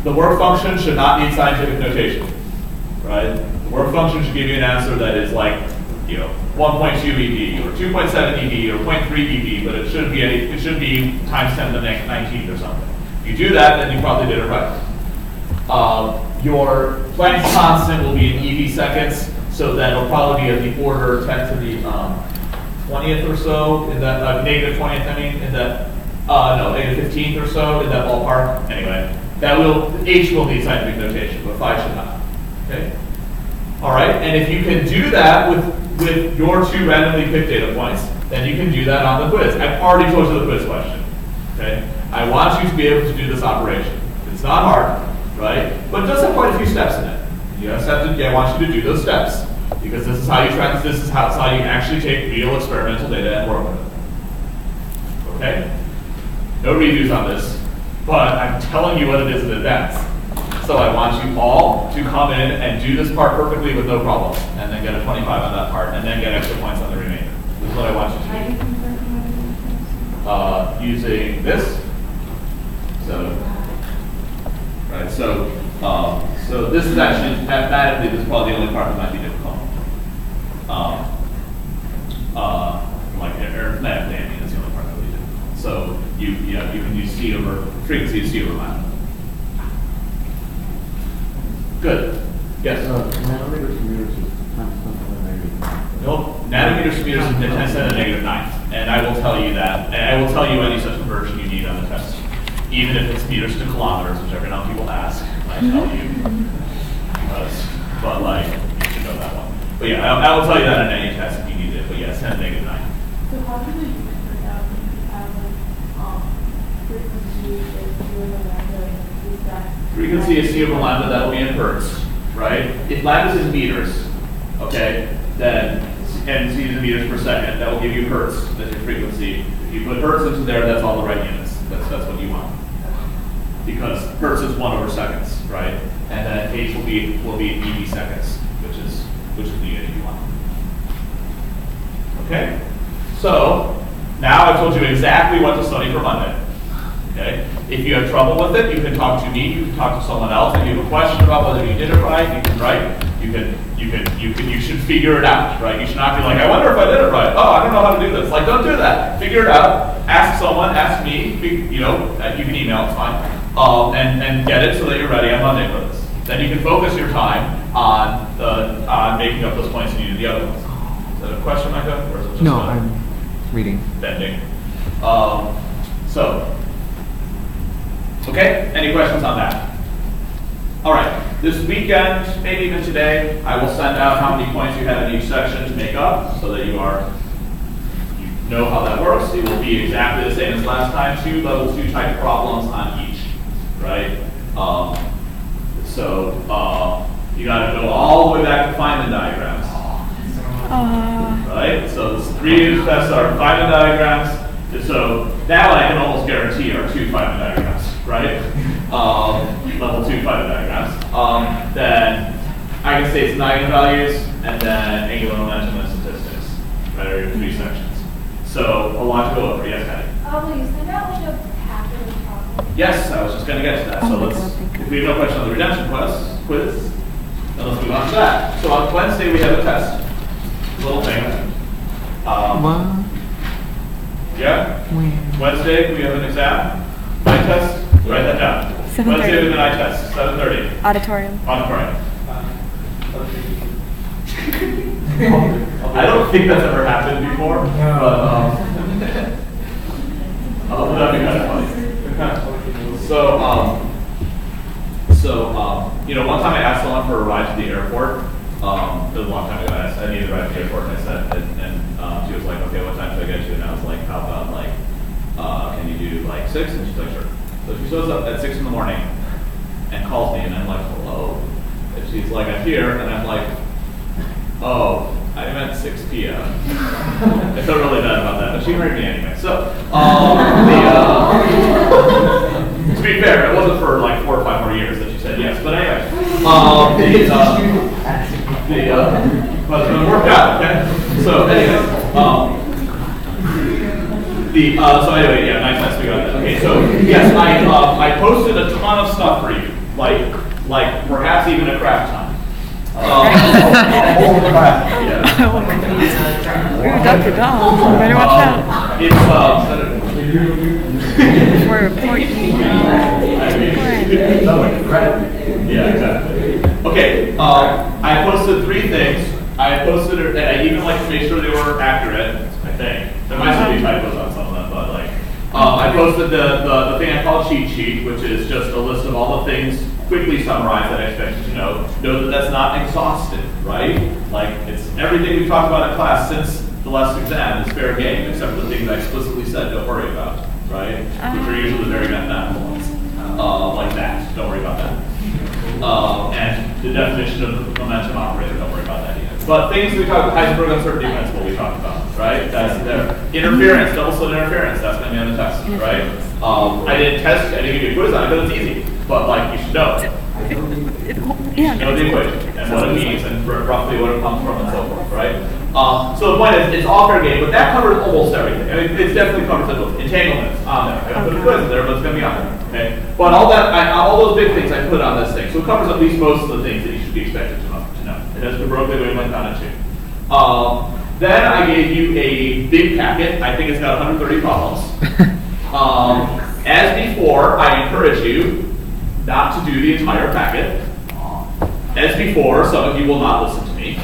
[SPEAKER 4] the work function should not need scientific notation, right? The work function should give you an answer that is like, 1.2 eV or 2.7 eV or 0.3 eV, but it should be times 10 to the 19th or something. If you do that, then you probably did it right. Your Planck's constant will be in eV seconds, so that will probably be of the order 10 to the 20th or so, in that negative 20th. I mean, in that negative 15th or so, in that ballpark. Anyway, H will need scientific notation, but phi should not. Okay. All right, and if you can do that with your 2 randomly picked data points, then you can do that on the quiz. I've already told you the quiz question. Okay, I want you to be able to do this operation. It's not hard, right? But it does have quite a few steps in it. You just have to. I want you to do those steps, because this is how you try. This is how you can actually take real experimental data and work with it. Okay. No redos on this, but I'm telling you what it is in advance. So I want you all to come in and do this part perfectly with no problems, and then get a 25 on that part, and then get extra points on the remainder. This is what I want you to do. Using this. So this is actually, mathematically, this is probably the only part that might be difficult. Arithmetically, I mean, that's the only part that would be difficult. So you can use C over frequency is C over lambda. Good. Yes?
[SPEAKER 7] Nanometers to meters is times 10 to the negative 9.
[SPEAKER 4] Nope. Nanometers to meters is 10 to the negative 9th. And I will tell you that. And I will tell you any such conversion you need on the test. Even if it's meters to kilometers, which every now and people ask, I tell you. But like, you should know that one. But yeah, I will tell you that in any test if you need it. But yeah, it's 10 to the negative 9.
[SPEAKER 8] So how do you figure out if you have frequency is
[SPEAKER 4] Frequency is C over lambda, that will be in hertz, right? If lambda is in meters, okay, then, and C is in meters per second, that will give you hertz as your frequency. If you put hertz into there, that's all the right units. That's what you want. Because hertz is 1 over seconds, right? And then H will be in eV seconds, which is the unit you want. Okay? So, now I've told you exactly what to study for Monday. Okay? If you have trouble with it, you can talk to me, you can talk to someone else. If you have a question about whether you did it right, you can write. You should figure it out, right? You should not be like, I wonder if I did it right. Oh, I don't know how to do this. Like, don't do that. Figure it out. Ask someone, ask me, you can email, it's fine. And get it so that you're ready on Monday for this. Then you can focus your time on making up those points you need in the other ones. Is that a question, Micah? Or is it just
[SPEAKER 9] no, I'm reading.
[SPEAKER 4] Bending. Okay, any questions on that? All right, this weekend, maybe even today, I will send out how many points you have in each section to make up so that you know how that works. It will be exactly the same as last time, 2 level 2 type problems on each, right? You gotta go all the way back to Feynman diagrams. Right, so the 3 tests are Feynman diagrams. So that one I can almost guarantee are 2 Feynman diagrams, right? Level 2 Feynman diagrams. Then eigenstates and eigenvalues, and then angular momentum and statistics, right? Are your 3 sections. So a lot to go over. Yes, Patty?
[SPEAKER 8] Will you send out like a packet of problems?
[SPEAKER 4] Yes, I was just going to get to that. So if we have no question on the redemption quiz, then let's move on to that. So on Wednesday we have a test, little thing. Yeah. Wednesday we have an exam, night test. Write that down. Wednesday we have a night test, 7:30.
[SPEAKER 1] Auditorium.
[SPEAKER 4] I don't think that's ever happened before, but that'd be kind of funny. One time I asked someone for a ride to the airport. It was a long time ago. I needed a ride to the airport, and I said, and how about like, can you do like 6? And she's like, sure. So she shows up at 6 in the morning and calls me, and I'm like, hello. And she's like, I'm here, and I'm like, oh, I meant 6 p.m. I felt really bad about that, but she married me anyway. So, to be fair, it wasn't for like 4 or 5 more years that she said yes. But anyway, but it worked out. Okay. So anyway, so anyway, yeah, nice we got that. Okay, so yes, I posted a ton of stuff for you, like perhaps even a crap ton. Yeah.
[SPEAKER 1] Ooh, Dr. Dahl, you better watch out. For a report.
[SPEAKER 4] Yeah, exactly. Okay, I posted 3 things. I posted it, and I even like to make sure they were accurate, I think. There might still be typos on some of them, but like, I posted the thing I call cheat sheet, which is just a list of all the things quickly summarized that I expect you to know. Note that that's not exhaustive, right? Like, it's everything we've talked about in class since the last exam is fair game, except for the things I explicitly said don't worry about, right? Which are usually the very mathematical ones. Like that, don't worry about that. And the definition of the momentum operator, don't worry about that either. But things we talked about, Heisenberg uncertainty principle we talked about, right? That's there. Interference, double slit interference, that's going to be on the test, right? I didn't give you a quiz on it, but it's easy. But like, you should know it. You should know the equation and what it means and roughly what it comes from and so forth, right? So the point is, it's all fair game, but that covers almost everything. I mean, it's definitely covers entanglements on there. I put a quiz in there, but it's going to be on there, okay? But all that, all those big things I put on this thing, so it covers at least most of the things that you should be expected to know. It has the Berkeley wavelength on it too. Then I gave you a big packet. I think it's got 130 problems. As before, I encourage you not to do the entire packet. As before, some of you will not listen to me.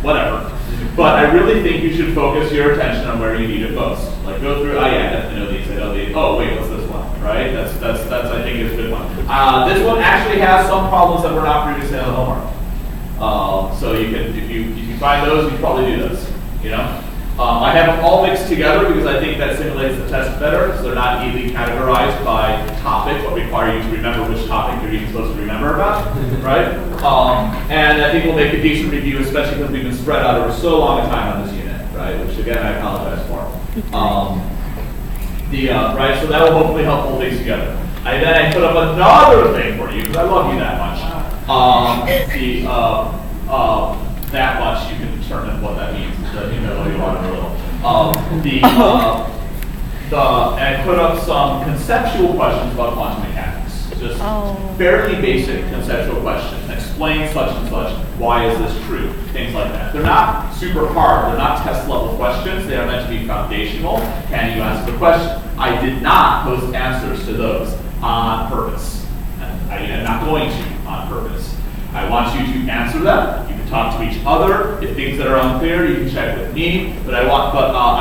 [SPEAKER 4] Whatever. But I really think you should focus your attention on where you need it most. Like go through, I definitely know these, I know these. Oh wait, what's this one? Right? That's I think is a good one. This one actually has some problems that were not previously on the homework. So you can, if you find those, you probably do those. You know? I have them all mixed together because I think that simulates the test better, so they're not easily categorized by topic, what require you to remember which topic you're even supposed to remember about, right? And I think we'll make a decent review, especially because we've been spread out over so long a time on this unit, right? Which again, I apologize for. Right, so that will hopefully help hold things together. Then I put up another thing for you because I love you that much. That much you can determine what that means. So you know you want it a little. I put up some conceptual questions about quantum mechanics. Just fairly basic conceptual questions. Explain such and such. Why is this true? Things like that. They're not super hard. They're not test level questions. They are meant to be foundational. Can you answer the question? I did not post answers to those on purpose. And I am not going to on purpose. I want you to answer them. You can talk to each other. If things that are unclear, you can check with me. But I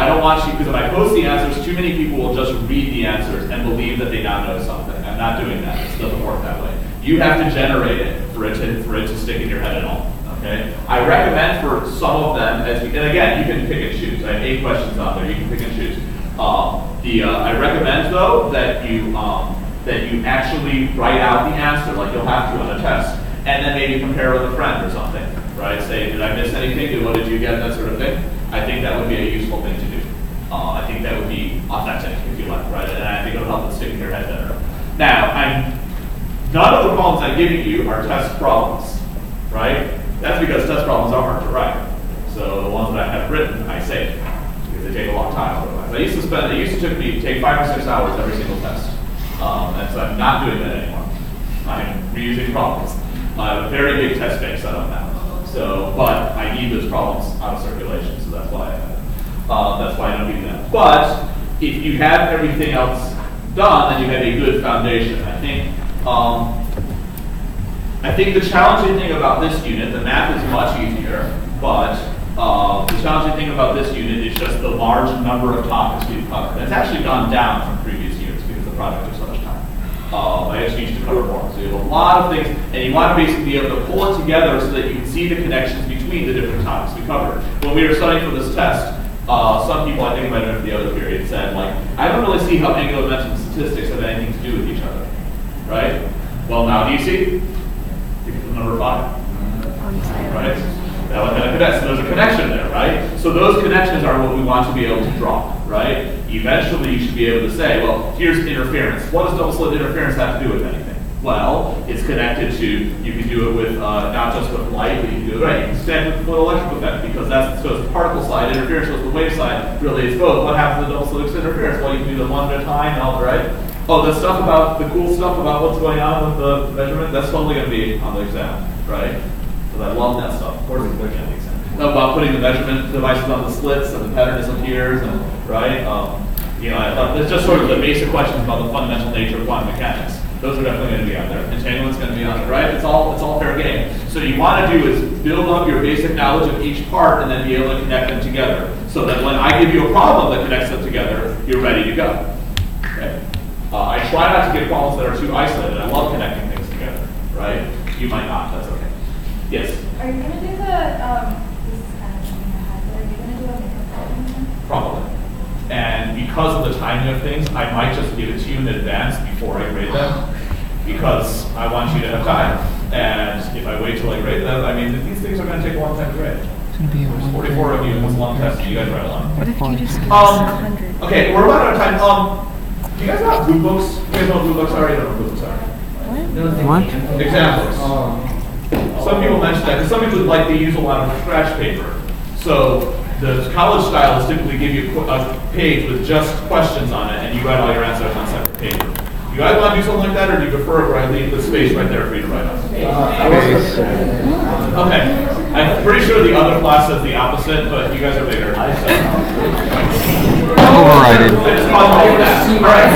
[SPEAKER 4] don't want you, because if I post the answers, too many people will just read the answers and believe that they now know something. I'm not doing that. It doesn't work that way. You have to generate it for it to stick in your head at all. Okay? I recommend for some of them, and again, you can pick and choose. I have 8 questions on there. You can pick and choose. I recommend though that you actually write out the answer, like you'll have to on a test. And then maybe compare with a friend or something, right? Say, did I miss anything? What did you get? That sort of thing. I think that would be a useful thing to do. I think that would be authentic, if you like, right? And I think it'll help it stick in your head better. Now, none of the problems I'm giving you are test problems, right? That's because test problems are hard to write. So the ones that I have written, I save because they take a long time otherwise. It used to take 5 or 6 hours every single test, and so I'm not doing that anymore. I'm reusing problems. I have a very big test bank set up now, but I need those problems out of circulation, so that's why I don't do that. But if you have everything else done, then you have a good foundation. I think the challenging thing about this unit, the math is much easier, but the challenging thing about this unit is just the large number of topics we've covered. It's actually gone down from previous years because the project took so much time. I just need you to cover more. So you have a lot of things, and you want to basically be able to pull it together so that you can see the connections between the different topics we covered. When we were studying for this test, some people, I think I might have the other period, said, like, I don't really see how angular momentum statistics have anything to do with each other, right? Well, now do you see? Because of number 5, right? Now what that connects, so there's a connection there, right? So those connections are what we want to be able to draw, right? Eventually you should be able to say, well, here's interference. What does double slit interference have to do with anything? Well, it's connected to, you can do it with, not just with light, but you can do it, right? You can stand with the electrical effect, because that's, so it's particle side, interference goes the wave side, really it's both. What happens to the double slit interference? Well, you can do the one at a time and all, right? Oh, the stuff about, the cool stuff about what's going on with the measurement, that's totally going to be on the exam, right? Because I love that stuff. Of course, it's going to be on the exam. About putting the measurement devices on the slits and the pattern disappears, and right? You know, I thought it's just sort of the basic questions about the fundamental nature of quantum mechanics. Those are definitely going to be on there. Entanglement's going to be on there, right? It's all fair game. So you want to do is build up your basic knowledge of each part and then be able to connect them together, so that when I give you a problem that connects them together, you're ready to go. Okay? I try not to get problems that are too isolated. I love connecting things together, right? You might not. That's okay. Yes.
[SPEAKER 8] Are you going to do the? This is kind of something I had, but are you going to do a makeup problem?
[SPEAKER 4] Probably. And because of the timing of things, I might just give it to you in advance before I grade them, because I want you to have time. And if I wait till I grade them, I mean, these things are going to take a long time to grade. There's 44 of you, and it's a long test, and you guys write a lot.
[SPEAKER 1] What if you just give us 100?
[SPEAKER 4] Okay, we're about out of time. Do you guys have blue books? You guys know what blue books are? You don't know what blue books are.
[SPEAKER 7] What?
[SPEAKER 4] Examples. Some people mention that, because some people like to use a lot of scratch paper. So the college style is typically give you a page with just questions on it, and you write all your answers on separate paper. You guys want to do something like that, or do you prefer where I leave the space right there for you to write on? Okay. I'm pretty sure the other class says the opposite, but you guys are bigger.
[SPEAKER 7] Overridden.
[SPEAKER 4] I just call it like that. All right.